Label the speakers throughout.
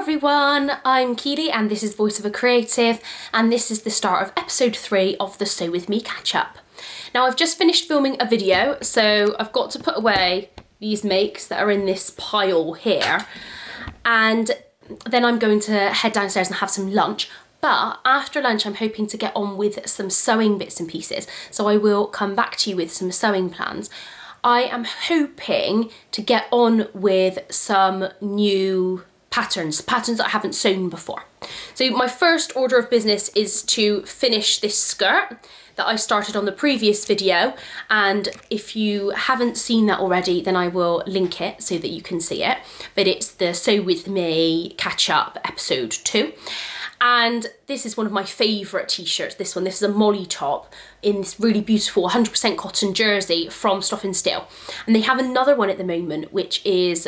Speaker 1: everyone, I'm Keely and this is Voice of a Creative, and this is the start of episode 3 of the Sew With Me catch up. Now I've just finished filming a video, so I've got to put away these makes that are in this pile here, and then I'm going to head downstairs and have some lunch. But after lunch I'm hoping to get on with some sewing bits and pieces, so I will come back to you with some sewing plans. I am hoping to get on with some new patterns that I haven't sewn before. So my first order of business is to finish this skirt that I started on the previous video, and if you haven't seen that already then I will link it so that you can see it, but it's the Sew With Me catch up episode 2. And this is one of my favourite t-shirts, this is a molly top in this really beautiful 100% cotton jersey from Stoff and Stil. And they have another one at the moment which is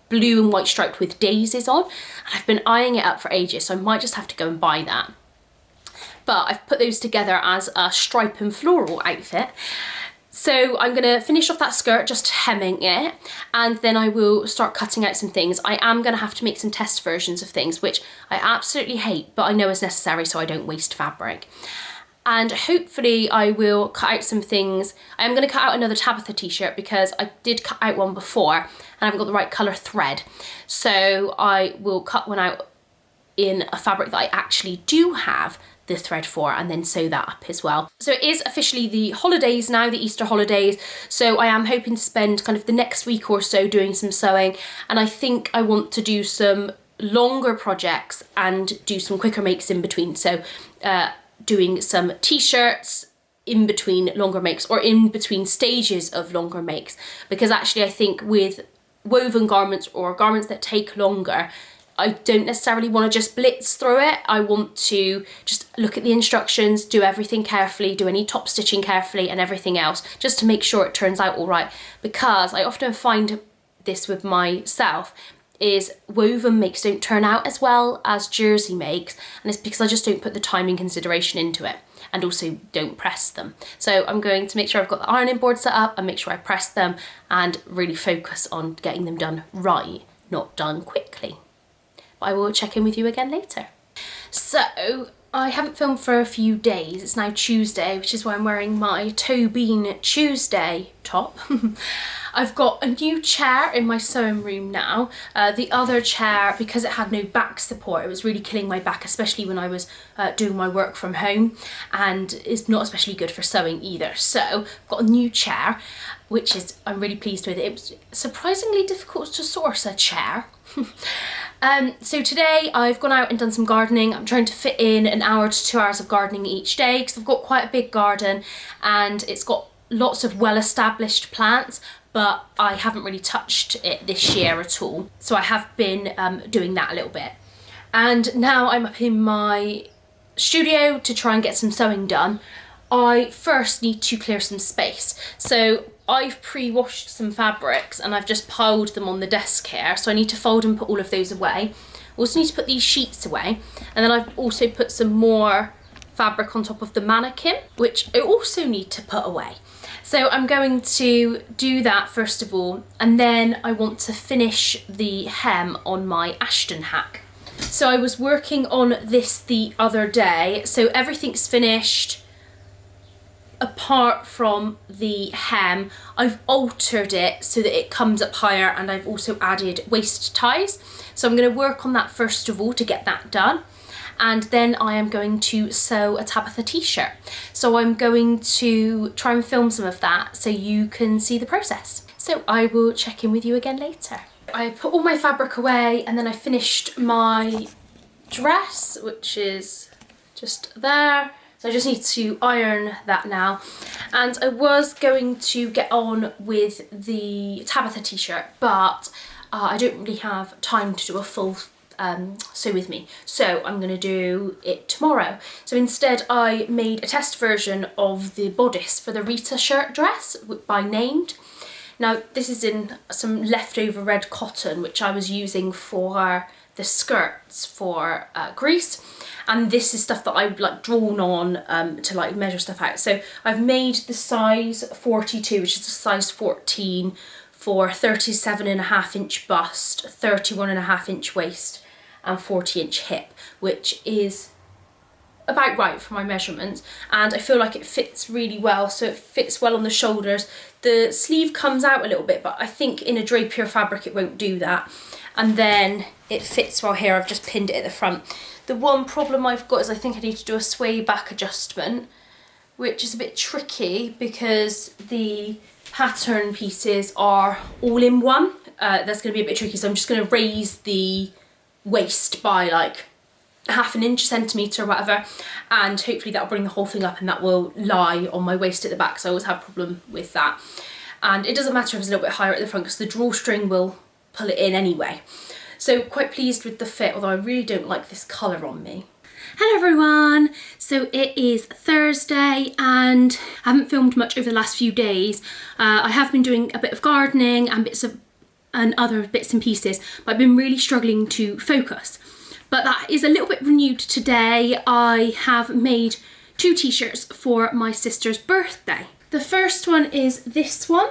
Speaker 1: blue and white striped with daisies on. And I've been eyeing it up for ages, so I might just have to go and buy that. But I've put those together as a stripe and floral outfit. So I'm going to finish off that skirt, just hemming it, and then I will start cutting out some things. I am going to have to make some test versions of things, which I absolutely hate, but I know is necessary so I don't waste fabric. And hopefully I will cut out some things. I am going to cut out another Tabitha T-shirt because I did cut out one before and I haven't got the right colour thread. So I will cut one out in a fabric that I actually do have the thread for, and then sew that up as well. So it is officially the holidays now, the Easter holidays, so I am hoping to spend kind of the next week or so doing some sewing, and I think I want to do some longer projects and do some quicker makes in between. So doing some t-shirts in between longer makes, or in between stages of longer makes, because actually I think with woven garments or garments that take longer, I don't necessarily want to just blitz through it. I want to just look at the instructions, do everything carefully, do any top stitching carefully and everything else, just to make sure it turns out all right. Because I often find this with myself, is woven makes don't turn out as well as jersey makes, and it's because I just don't put the time and consideration into it, and also don't press them. So I'm going to make sure I've got the ironing board set up and make sure I press them and really focus on getting them done right, not done quickly. I will check in with you again later. So I haven't filmed for a few days. It's now Tuesday, which is why I'm wearing my Toe Bean Tuesday top. I've got a new chair in my sewing room now. The other chair, because it had no back support, it was really killing my back, especially when I was doing my work from home, and it's not especially good for sewing either. So I've got a new chair, which is I'm really pleased with. It was surprisingly difficult to source a chair. So today I've gone out and done some gardening. I'm trying to fit in an hour to 2 hours of gardening each day because I've got quite a big garden and it's got lots of well-established plants, but I haven't really touched it this year at all. So I have been doing that a little bit. And now I'm up in my studio to try and get some sewing done. I first need to clear some space. So I've pre-washed some fabrics and I've just piled them on the desk here, so I need to fold and put all of those away. Also need to put these sheets away, and then I've also put some more fabric on top of the Mannequin, which I also need to put away. So I'm going to do that first of all, and then I want to finish the hem on my Ashton hack. So I was working on this the other day, so everything's finished apart from the hem. I've altered it so that it comes up higher, and I've also added waist ties. So I'm going to work on that first of all to get that done, and then I am going to sew a Tabitha T-shirt. So I'm going to try and film some of that so you can see the process. So I will check in with you again later. I put all my fabric away and then I finished my dress, which is just there. So I just need to iron that now. And I was going to get on with the Tabitha T-shirt, but I don't really have time to do a full sew with me. So I'm gonna do it tomorrow. So instead I made a test version of the bodice for the Reeta shirt dress by Named. Now this is in some leftover red cotton, which I was using for the skirts for Greece, and this is stuff that I've like drawn on to like measure stuff out. So I've made the size 42, which is a size 14 for 37.5 inch bust, 31.5 inch waist, and 40-inch hip, which is about right for my measurements, and I feel like it fits really well. So it fits well on the shoulders. The sleeve comes out a little bit, but I think in a drapier fabric it won't do that. And then it fits well here. I've just pinned it at the front. The one problem I've got is I think I need to do a sway back adjustment, which is a bit tricky because the pattern pieces are all in one. That's going to be a bit tricky, so I'm just going to raise the waist by like half an inch, centimetre or whatever, and hopefully that'll bring the whole thing up and that will lie on my waist at the back, so I always have a problem with that. And it doesn't matter if it's a little bit higher at the front because the drawstring will pull it in anyway. So quite pleased with the fit, although I really don't like this colour on me. Hello everyone! So it is Thursday and I haven't filmed much over the last few days. I have been doing a bit of gardening and other bits and pieces, but I've been really struggling to focus. But that is a little bit renewed today. I have made 2 t-shirts for my sister's birthday. The first one is this one.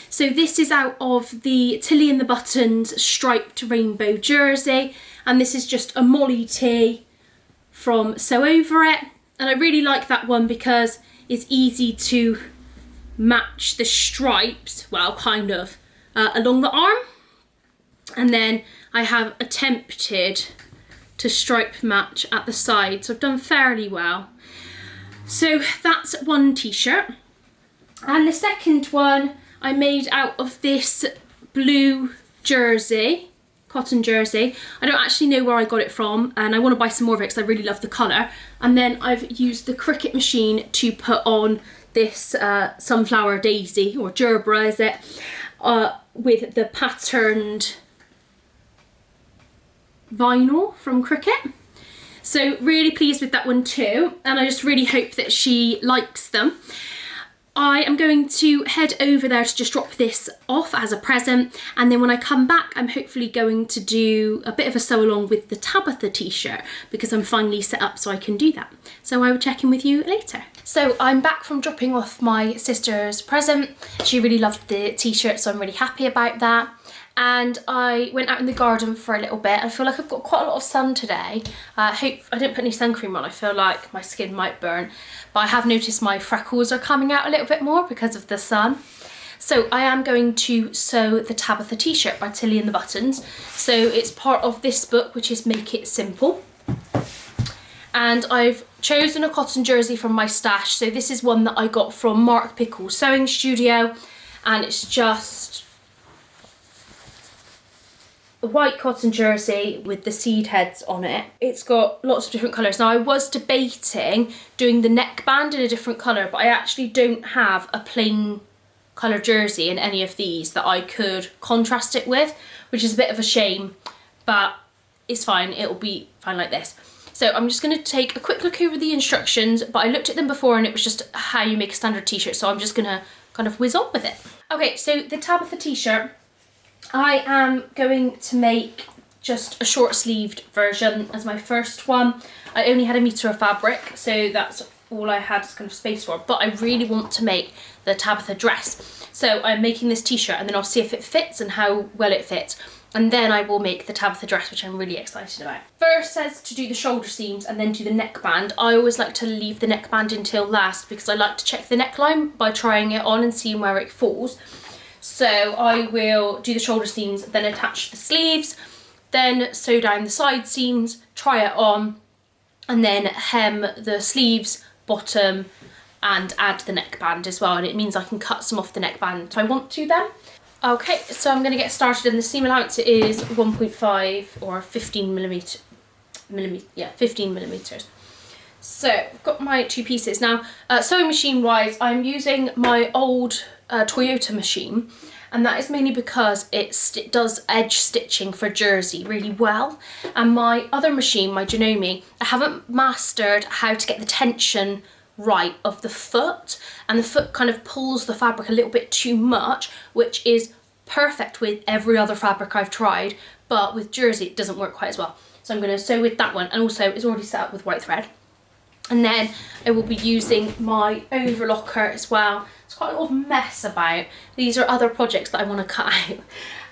Speaker 1: So this is out of the Tilly and the Buttons striped rainbow jersey, and this is just a Molly tee from Sew Over It. And I really like that one because it's easy to match the stripes, well, kind of, along the arm. And then I have attempted to stripe match at the side, so I've done fairly well. So that's one t-shirt. And the second one I made out of this blue jersey, cotton jersey. I don't actually know where I got it from, and I want to buy some more of it because I really love the colour. And then I've used the Cricut machine to put on this sunflower daisy, or gerbera is it, with the patterned vinyl from Cricut. So really pleased with that one too, and I just really hope that she likes them. I am going to head over there to just drop this off as a present, and then when I come back I'm hopefully going to do a bit of a sew along with the Tabitha T-shirt because I'm finally set up so I can do that. So I will check in with you later. So I'm back from dropping off my sister's present. She really loved the t-shirt, so I'm really happy about that. And I went out in the garden for a little bit. I feel like I've got quite a lot of sun today. I hope I didn't put any sun cream on. I feel like my skin might burn, but I have noticed my freckles are coming out a little bit more because of the sun. So I am going to sew the Tabitha T-shirt by Tilly and the Buttons. So it's part of this book, which is Make It Simple. And I've chosen a cotton jersey from my stash. So this is one that I got from Mark Pickle's Sewing Studio, and it's just a white cotton jersey with the seed heads on it. It's got lots of different colours. Now I was debating doing the neckband in a different colour, but I actually don't have a plain colour jersey in any of these that I could contrast it with, which is a bit of a shame, but it's fine, it'll be fine like this. So I'm just going to take a quick look over the instructions, but I looked at them before and it was just how you make a standard t-shirt, so I'm just going to kind of whiz on with it. Okay, so the Tabitha T-shirt, I am going to make just a short sleeved version as my first one. I only had 1 metre of fabric, so that's all I had kind of space for, but I really want to make the Tabitha dress. So I'm making this t-shirt and then I'll see if it fits and how well it fits. And then I will make the Tabitha dress, which I'm really excited about. First says to do the shoulder seams and then do the neckband. I always like to leave the neckband until last because I like to check the neckline by trying it on and seeing where it falls. So I will do the shoulder seams, then attach the sleeves, then sew down the side seams, try it on, and then hem the sleeves, bottom, and add the neckband as well. And it means I can cut some off the neckband if I want to then. Okay, so I'm going to get started, and the seam allowance is 1.5 or 15 millimeters. So I've got my 2 pieces. Now, sewing machine wise, I'm using my old Toyota machine, and that is mainly because it does edge stitching for jersey really well. And my other machine, my Janome, I haven't mastered how to get the tension right of the foot, and the foot kind of pulls the fabric a little bit too much, which is perfect with every other fabric I've tried, but with jersey it doesn't work quite as well. So I'm going to sew with that one, and also it's already set up with white thread. And then I will be using my overlocker as well. It's quite a lot of mess about. These are other projects that I want to cut out.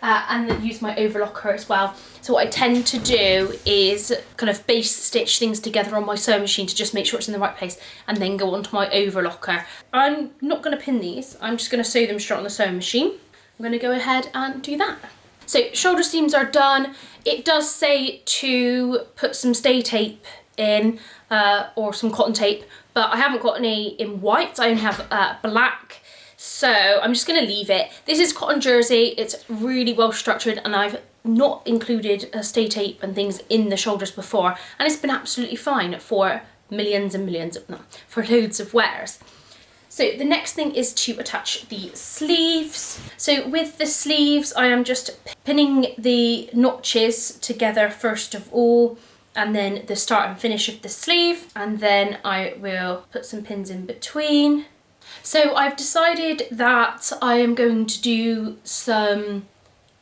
Speaker 1: And then use my overlocker as well. So what I tend to do is kind of base stitch things together on my sewing machine to just make sure it's in the right place, and then go onto my overlocker. I'm not going to pin these, I'm just going to sew them straight on the sewing machine. I'm going to go ahead and do that. So shoulder seams are done. It does say to put some stay tape in or some cotton tape, but I haven't got any in white, I only have black. So I'm just going to leave it. This is cotton jersey, it's really well structured, and I've not included stay tape and things in the shoulders before, and it's been absolutely fine for millions and millions of, no, for loads of wears. So the next thing is to attach the sleeves. So with the sleeves, I am just pinning the notches together first of all, and then the start and finish of the sleeve, and then I will put some pins in between. So I've decided that I am going to do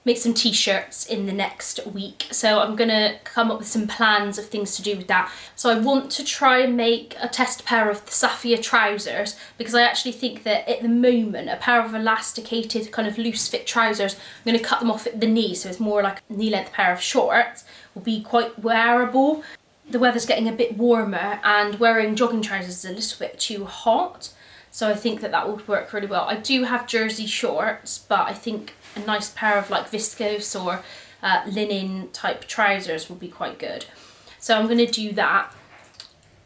Speaker 1: make some t-shirts in the next week. So I'm gonna come up with some plans of things to do with that. So I want to try and make a test pair of the Saphia trousers, because I actually think that at the moment a pair of elasticated kind of loose fit trousers, I'm gonna cut them off at the knee so it's more like a knee length pair of shorts, will be quite wearable. The weather's getting a bit warmer and wearing jogging trousers is a little bit too hot. So I think that that would work really well. I do have jersey shorts, but I think a nice pair of like viscose or linen type trousers would be quite good. So I'm going to do that,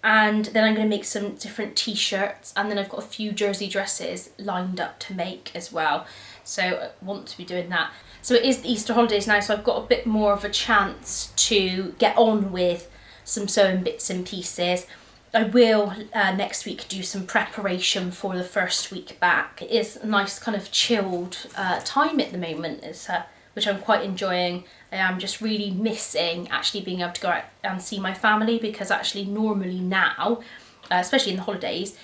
Speaker 1: and then I'm going to make some different t-shirts, and then I've got a few jersey dresses lined up to make as well. So I want to be doing that. So it is the Easter holidays now, so I've got a bit more of a chance to get on with some sewing bits and pieces. I will next week do some preparation for the first week back. It is a nice kind of chilled time at the moment, which I'm quite enjoying. I am just really missing actually being able to go out and see my family, because actually normally now, especially in the holidays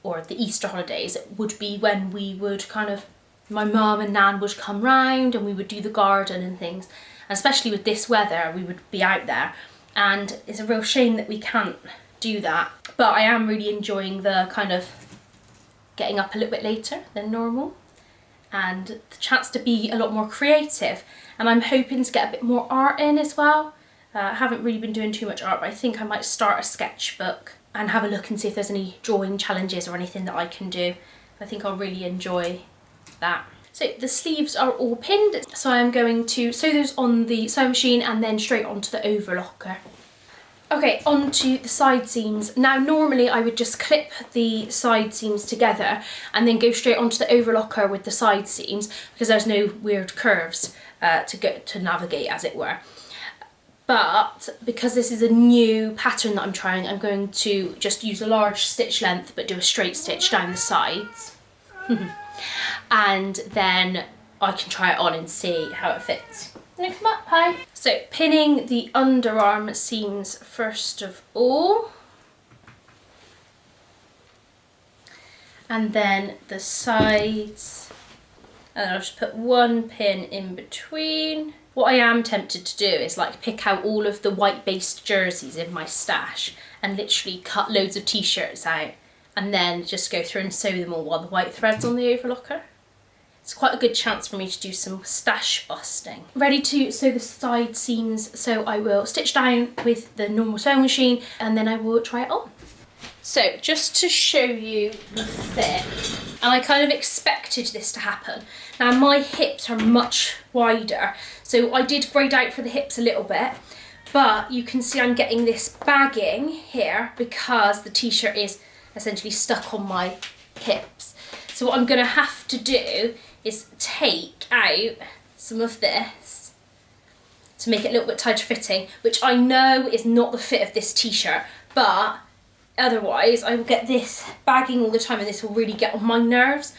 Speaker 1: or the Easter holidays, it would be when we would kind of, my mum and nan would come round and we would do the garden and things. And especially with this weather, we would be out there, and it's a real shame that we can't do that. But I am really enjoying the kind of getting up a little bit later than normal and the chance to be a lot more creative, and I'm hoping to get a bit more art in as well. I haven't really been doing too much art, but I think I might start a sketchbook and have a look and see if there's any drawing challenges or anything that I can do. I think I'll really enjoy that. So the sleeves are all pinned, so I'm going to sew those on the sewing machine and then straight onto the overlocker. Okay, onto the side seams. Now normally I would just clip the side seams together and then go straight onto the overlocker with the side seams, because there's no weird curves to navigate, as it were. But because this is a new pattern that I'm trying, I'm going to just use a large stitch length but do a straight stitch down the sides. And then I can try it on and see how it fits. Come up, hi. So pinning the underarm seams first of all, and then the sides, and I'll just put one pin in between. What I am tempted to do is like pick out all of the white based jerseys in my stash and literally cut loads of t-shirts out and then just go through and sew them all while the white thread's on the overlocker. It's quite a good chance for me to do some stash busting. Ready to sew the side seams, so I will stitch down with the normal sewing machine and then I will try it on. So just to show you the fit, and I kind of expected this to happen. Now my hips are much wider, so I did grade out for the hips a little bit, but you can see I'm getting this bagging here because the t-shirt is essentially stuck on my hips. So what I'm gonna have to do is take out some of this to make it a little bit tighter fitting, which I know is not the fit of this t-shirt, but otherwise I will get this bagging all the time and this will really get on my nerves,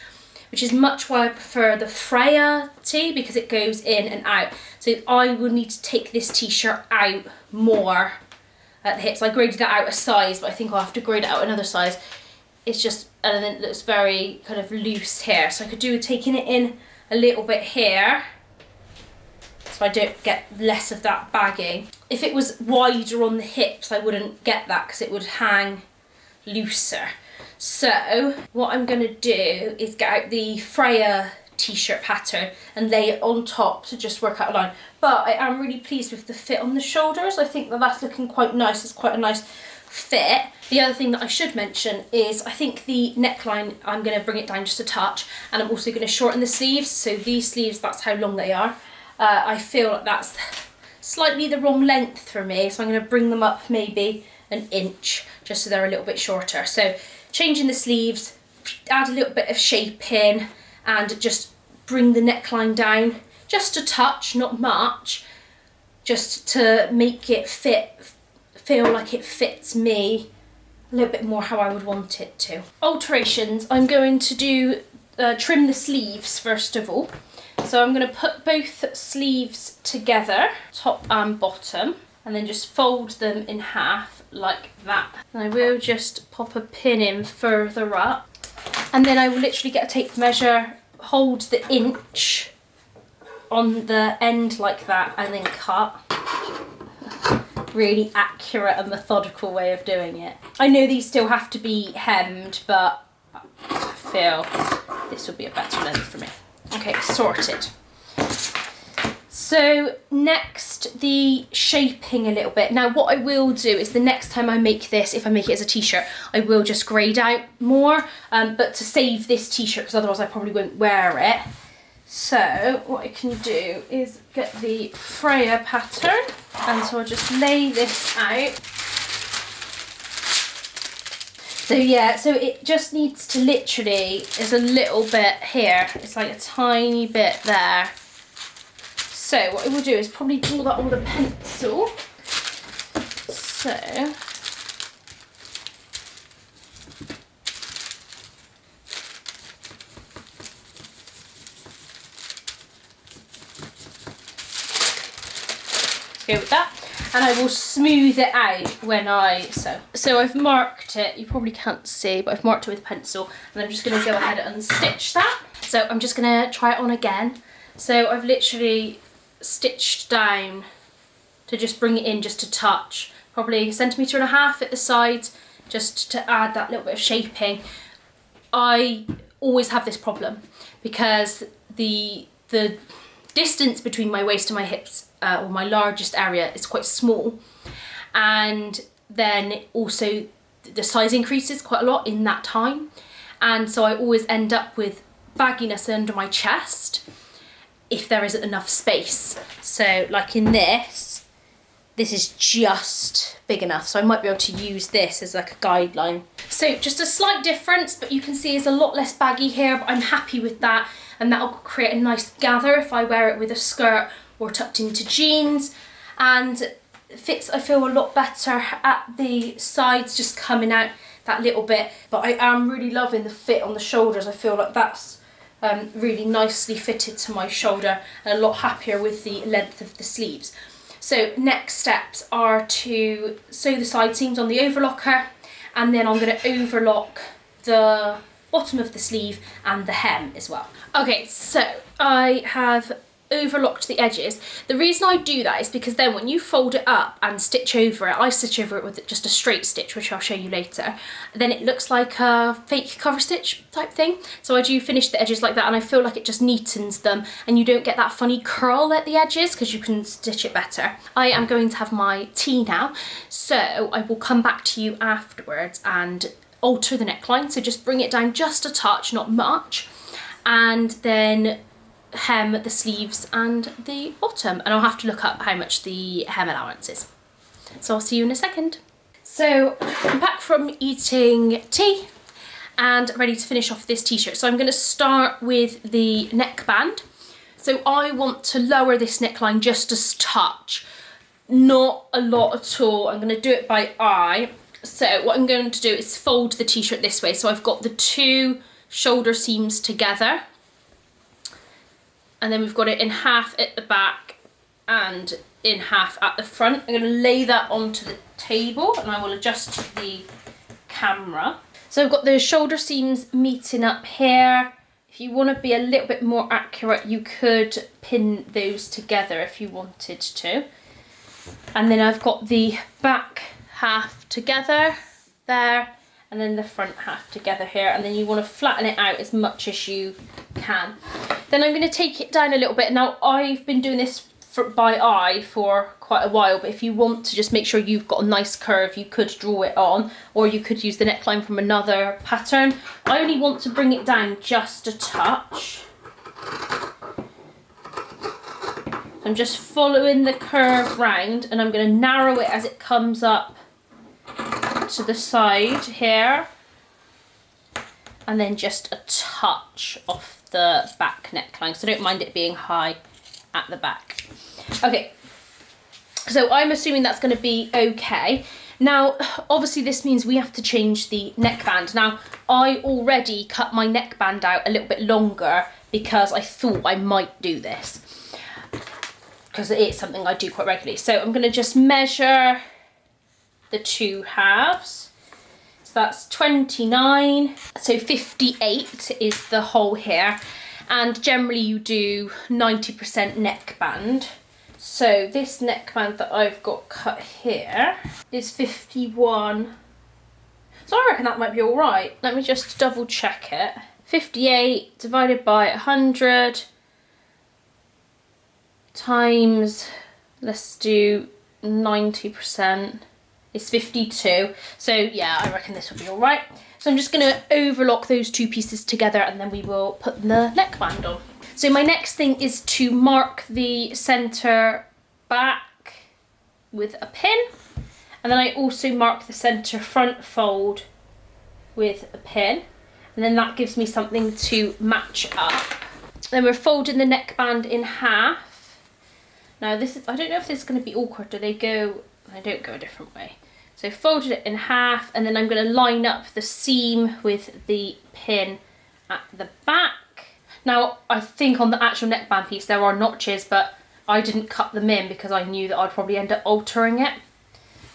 Speaker 1: which is much why I prefer the Freya tee, because it goes in and out. So I will need to take this t-shirt out more at the hips. I graded that out a size, but I think I'll have to grade it out another size. It's just, and then it looks very kind of loose here. So I could do with taking it in a little bit here, so I don't get less of that bagging. If it was wider on the hips, I wouldn't get that because it would hang looser. So what I'm going to do is get out the Freya T-shirt pattern and lay it on top to just work out a line. But I am really pleased with the fit on the shoulders. I think that that's looking quite nice. It's quite a nice fit. The other thing that I should mention is I think the neckline, I'm going to bring it down just a touch, and I'm also going to shorten the sleeves. So these sleeves, that's how long they are. I feel like that's slightly the wrong length for me, so I'm going to bring them up maybe an inch just so they're a little bit shorter. So changing the sleeves, add a little bit of shape in, and just bring the neckline down just a touch, not much, just to make it feel like it fits me a little bit more how I would want it to. Alterations, I'm going to do trim the sleeves first of all. So I'm going to put both sleeves together, top and bottom, and then just fold them in half like that. And I will just pop a pin in further up, and then I will literally get a tape measure, hold the inch on the end like that, and then cut. Really accurate and methodical way of doing it. I know these still have to be hemmed, but I feel this will be a better length for me. Okay, sorted. So next, the shaping a little bit. Now what I will do is the next time I make this, if I make it as a t-shirt, I will just grade out more, but to save this t-shirt, because otherwise I probably won't wear it. So what I can do is get the Freya pattern, and so I'll just lay this out. So yeah, so it just needs to literally, there's a little bit here, it's like a tiny bit there. So what I will do is probably draw that on with a pencil. So, let's go with that. And I will smooth it out when I sew. So I've marked it, you probably can't see, but I've marked it with a pencil, and I'm just gonna go ahead and stitch that. So I'm just gonna try it on again. So I've literally stitched down to just bring it in just a touch, probably 1.5 centimetres at the sides, just to add that little bit of shaping. I always have this problem because the distance between my waist and my hips, or my largest area, is quite small, and then also the size increases quite a lot in that time, and so I always end up with bagginess under my chest if there isn't enough space. So like in this is just big enough, so I might be able to use this as like a guideline. So just a slight difference, but you can see it's a lot less baggy here, but I'm happy with that, and that'll create a nice gather if I wear it with a skirt or tucked into jeans, and it fits, I feel, a lot better at the sides, just coming out that little bit. But I am really loving the fit on the shoulders. I feel like that's really nicely fitted to my shoulder, and a lot happier with the length of the sleeves. So next steps are to sew the side seams on the overlocker, and then I'm going to overlock the bottom of the sleeve and the hem as well. Okay, so I have overlocked the edges. The reason I do that is because then when you fold it up and stitch over it, I stitch over it with just a straight stitch, which I'll show you later, then it looks like a fake cover stitch type thing. So I do finish the edges like that, and I feel like it just neatens them, and you don't get that funny curl at the edges because you can stitch it better. I am going to have my tea now, so I will come back to you afterwards and alter the neckline. So just bring it down just a touch, not much, and then hem the sleeves and the bottom, and I'll have to look up how much the hem allowance is. So I'll see you in a second. So I'm back from eating tea and ready to finish off this t-shirt. So I'm going to start with the neckband. So I want to lower this neckline just a touch, not a lot at all. I'm going to do it by eye. So what I'm going to do is fold the t-shirt this way. So I've got the two shoulder seams together, and then we've got it in half at the back and in half at the front. I'm going to lay that onto the table, and I will adjust the camera. So I've got the shoulder seams meeting up here. If you want to be a little bit more accurate, you could pin those together if you wanted to. And then I've got the back half together there, and then the front half together here, and then you want to flatten it out as much as you can. Then I'm going to take it down a little bit. Now I've been doing this by eye for quite a while, but if you want to just make sure you've got a nice curve, you could draw it on, or you could use the neckline from another pattern. I only want to bring it down just a touch. I'm just following the curve round, and I'm going to narrow it as it comes up to the side here, and then just a touch off the back neckline, so I don't mind it being high at the back. Okay, so I'm assuming that's going to be okay. Now obviously this means we have to change the neckband. Now I already cut my neckband out a little bit longer because I thought I might do this, because it is something I do quite regularly. So I'm going to just measure the two halves. So that's 29, so 58 is the hole here, and generally you do 90% neckband. So this neckband that I've got cut here is 51, so I reckon that might be all right. Let me just double check it. 58 divided by 100 times, let's do 90%, is 52. So yeah, I reckon this will be all right. So I'm just going to overlock those two pieces together, and then we will put the neckband on. So my next thing is to mark the centre back with a pin, and then I also mark the centre front fold with a pin, and then that gives me something to match up. Then we're folding the neckband in half. Now this is, I don't know if this is going to be awkward. Do they go, they don't go a different way. So folded it in half, and then I'm going to line up the seam with the pin at the back. Now I think on the actual neckband piece there are notches, but I didn't cut them in because I knew that I'd probably end up altering it.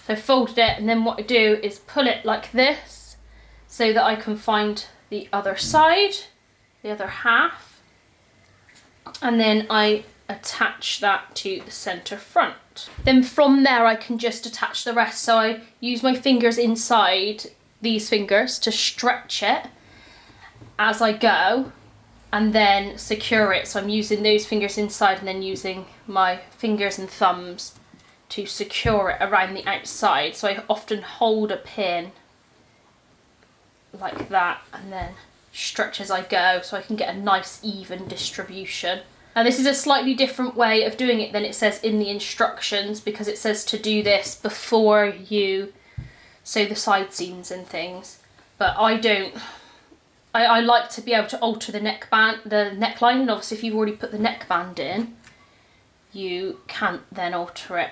Speaker 1: So I folded it, and then what I do is pull it like this so that I can find the other side, the other half, and then I attach that to the centre front. Then from there I can just attach the rest. So I use my fingers inside these fingers to stretch it as I go, and then secure it. So I'm using those fingers inside and then using my fingers and thumbs to secure it around the outside. So I often hold a pin like that and then stretch as I go, so I can get a nice even distribution. Now this is a slightly different way of doing it than it says in the instructions, because it says to do this before you sew the side seams and things, but I don't. I like to be able to alter the neckline, and obviously if you've already put the neckband in, you can't then alter it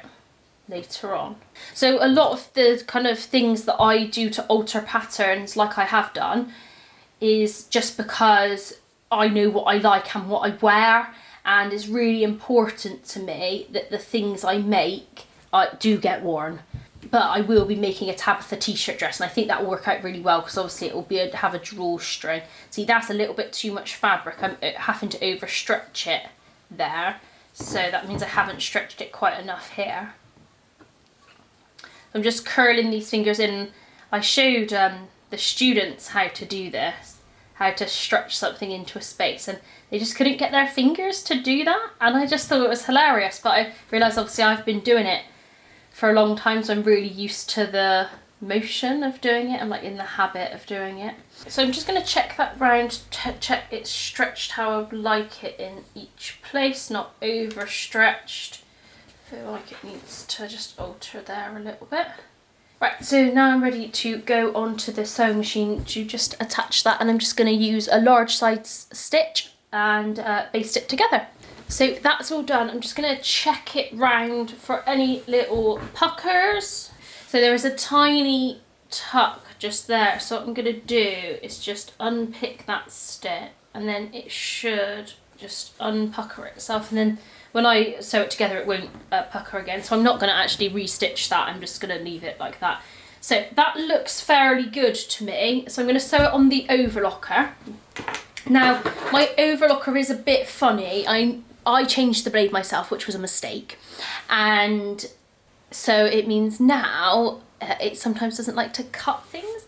Speaker 1: later on. So a lot of the kind of things that I do to alter patterns, like I have done, is just because I know what I like and what I wear, and it's really important to me that the things I make do get worn. But I will be making a Tabitha T-shirt dress, and I think that will work out really well because obviously it will be have a drawstring. See, that's a little bit too much fabric. I'm having to overstretch it there, so that means I haven't stretched it quite enough here. I'm just curling these fingers in. I showed the students how to do this, how to stretch something into a space, and they just couldn't get their fingers to do that, and I just thought it was hilarious. But I realised obviously I've been doing it for a long time, so I'm really used to the motion of doing it. I'm like in the habit of doing it. So I'm just going to check that round, check it's stretched how I would like it in each place, not overstretched. I feel like it needs to just alter there a little bit. Right, so now I'm ready to go onto the sewing machine to just attach that, and I'm just going to use a large size stitch and baste it together. So that's all done. I'm just going to check it round for any little puckers. So there is a tiny tuck just there. So what I'm going to do is just unpick that stitch, and then it should just unpucker itself. And then when I sew it together, it won't pucker again. So I'm not going to actually restitch that. I'm just going to leave it like that. So that looks fairly good to me. So I'm going to sew it on the overlocker. Now, my overlocker is a bit funny. I changed the blade myself, which was a mistake, and so it means now it sometimes doesn't like to cut things,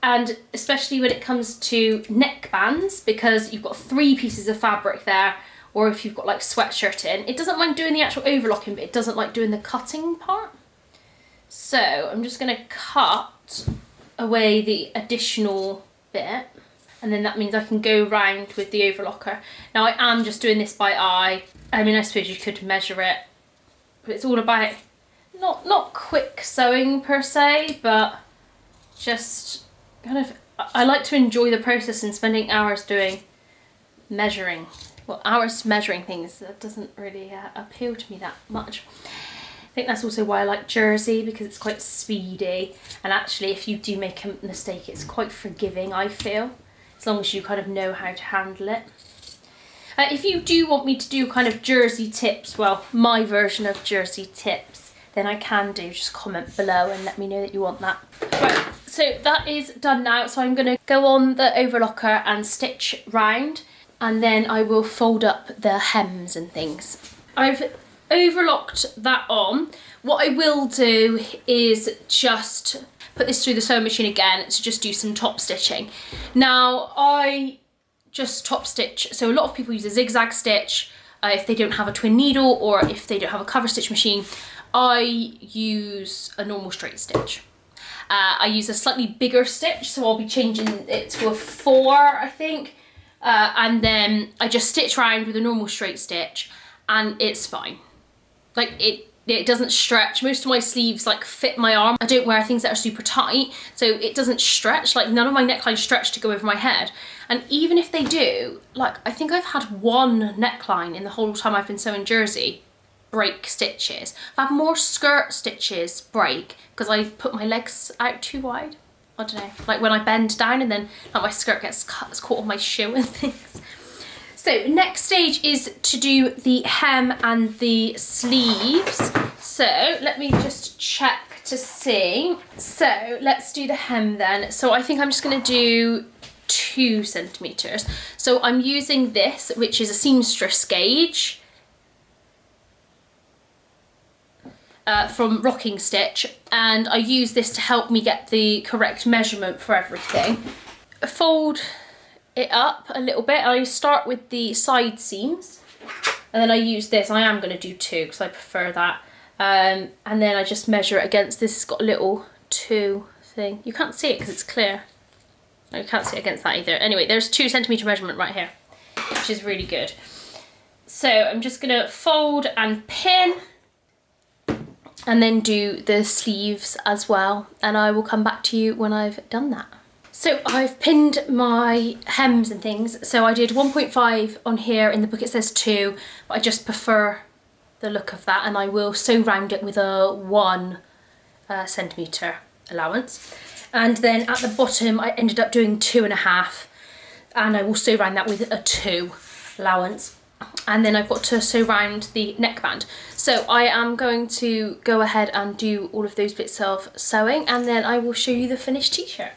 Speaker 1: And especially when it comes to neckbands, because you've got 3 pieces of fabric there, or if you've got like sweatshirting, it doesn't mind doing the actual overlocking, but it doesn't like doing the cutting part. So I'm just going to cut away the additional bit, and then that means I can go round with the overlocker. Now I am just doing this by eye. I mean, I suppose you could measure it, but it's all about not quick sewing per se, but just kind of, I like to enjoy the process and spending hours doing measuring. Well, hours measuring things, that doesn't really appeal to me that much. I think that's also why I like jersey, because it's quite speedy, and actually if you do make a mistake, it's quite forgiving, I feel, as long as you kind of know how to handle it. If you do want me to do kind of jersey tips, well, my version of jersey tips, then I can do, just comment below and let me know that you want that. Right, so that is done now, so I'm going to go on the overlocker and stitch round, and then I will fold up the hems and things. I've overlocked that on. What I will do is just put this through the sewing machine again to just do some top stitching. Now I just top stitch, so a lot of people use a zigzag stitch if they don't have a twin needle, or if they don't have a cover stitch machine. I use a normal straight stitch. I use a slightly bigger stitch, so I'll be changing it to a 4, I think, and then I just stitch around with a normal straight stitch, and it's fine. Like it doesn't stretch. Most of my sleeves like fit my arm. I don't wear things that are super tight, so it doesn't stretch. Like none of my necklines stretch to go over my head. And even if they do, like I think I've had 1 neckline in the whole time I've been sewing jersey break stitches. I've had more skirt stitches break because I put my legs out too wide. I don't know, like when I bend down and then like my skirt gets caught on my shoe and things. So next stage is to do the hem and the sleeves. So let me just check to see. So let's do the hem then. So I think I'm just going to do 2 centimeters. So I'm using this, which is a seamstress gauge from Rocking Stitch, and I use this to help me get the correct measurement for everything. Fold it up a little bit. I start with the side seams, and then I use this. I am going to do 2 because I prefer that, and then I just measure it against this. It's got a little 2 thing. You can't see it because it's clear. No, you can't see it against that either. Anyway, there's 2 centimeter measurement right here, which is really good. So I'm just going to fold and pin, and then do the sleeves as well, and I will come back to you when I've done that. So I've pinned my hems and things. So I did 1.5 on here. In the book it says 2, but I just prefer the look of that, and I will sew round it with a 1 centimetre allowance. And then at the bottom I ended up doing 2.5, and I will sew round that with a 2 allowance. And then I've got to sew round the neckband. So I am going to go ahead and do all of those bits of sewing, and then I will show you the finished t-shirt.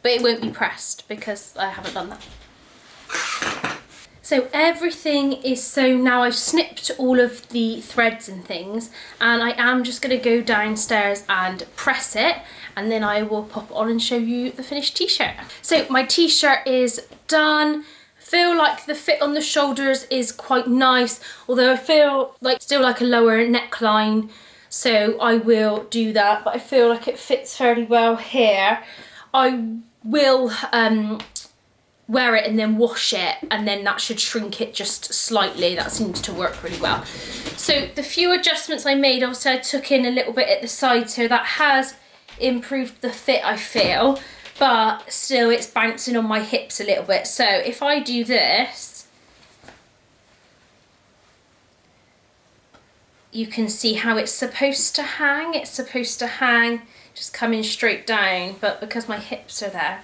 Speaker 1: But it won't be pressed because I haven't done that. So everything is sewn now. I've snipped all of the threads and things, and I am just going to go downstairs and press it, and then I will pop it on and show you the finished t-shirt. So my t-shirt is done. Feel like the fit on the shoulders is quite nice, although I feel like still like a lower neckline, so I will do that, but I feel like it fits fairly well here. I will wear it and then wash it, and then that should shrink it just slightly. That seems to work really well. So the few adjustments I made, obviously I took in a little bit at the side, so that has improved the fit, I feel. But still it's bouncing on my hips a little bit. So if I do this, you can see how it's supposed to hang. It's supposed to hang just coming straight down, but because my hips are there,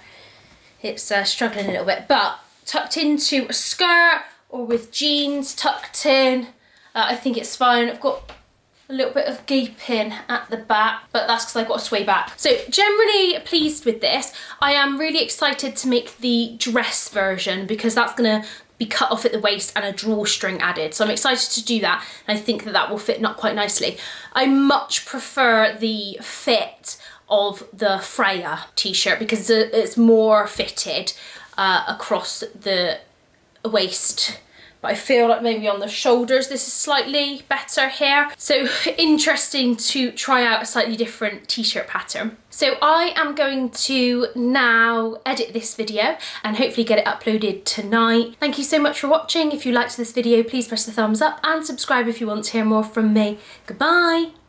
Speaker 1: it's struggling a little bit. But tucked into a skirt or with jeans tucked in, I think it's fine. I've got a little bit of gaping at the back, but that's because I've got to sway back. So generally pleased with this. I am really excited to make the dress version because that's going to be cut off at the waist and a drawstring added. So I'm excited to do that, and I think that that will fit not quite nicely. I much prefer the fit of the Freya t-shirt because it's more fitted across the waist. But I feel like maybe on the shoulders this is slightly better here. So interesting to try out a slightly different t-shirt pattern. So I am going to now edit this video and hopefully get it uploaded tonight. Thank you so much for watching. If you liked this video, please press the thumbs up and subscribe if you want to hear more from me. Goodbye.